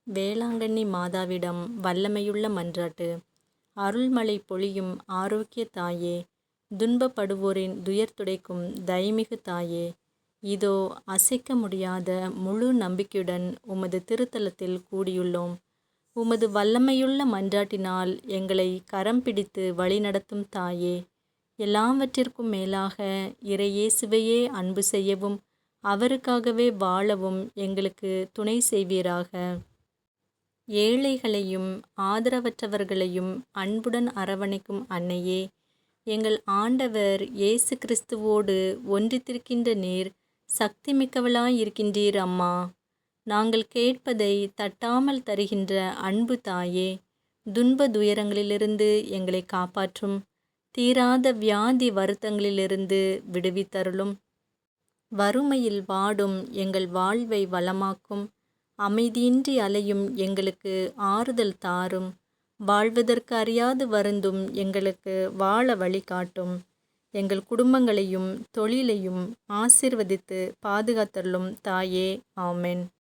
வேளாங்கண்ணி மாதாவிடம் வல்லமையுள்ள மன்றாட்டு. அருள்மழை பொழியும் ஆரோக்கிய தாயே, துன்பப்படுவோரின் துயர் துடைக்கும் தயமிகு தாயே, இதோ அசைக்க முடியாத முழு நம்பிக்கையுடன் உமது திருத்தலத்தில் கூடியுள்ளோம். உமது வல்லமையுள்ள மன்றாட்டினால் எங்களை கரம் பிடித்து வழிநடத்தும் தாயே, எல்லாவற்றிற்கும் மேலாக இறையேசுவையே அன்பு செய்யவும் அவருக்காகவே வாழவும் எங்களுக்கு துணை செய்வீராக. ஏழைகளையும் ஆதரவற்றவர்களையும் அன்புடன் அரவணைக்கும் அன்னையே, எங்கள் ஆண்டவர் இயேசு கிறிஸ்துவோடு ஒன்றித்திருக்கின்ற நீர் சக்தி மிக்கவளாயிருக்கின்றீர் அம்மா. நாங்கள் கேட்பதை தட்டாமல் தருகின்ற அன்பு தாயே, துன்ப துயரங்களிலிருந்து எங்களை காப்பாற்றும். தீராத வியாதி வருத்தங்களிலிருந்து விடுவித்தருளும். வறுமையில் வாடும் எங்கள் வாழ்வை வளமாக்கும். அமைதியின்றி அலையும் எங்களுக்கு ஆறுதல் தாரும். வாழ்வதற்கு அறியாது வருந்தும் எங்களுக்கு வாழ வழிகாட்டும். எங்கள் குடும்பங்களையும் தொழிலையும் ஆசீர்வதித்து பாதுகாத்தருளும் தாயே. ஆமென்.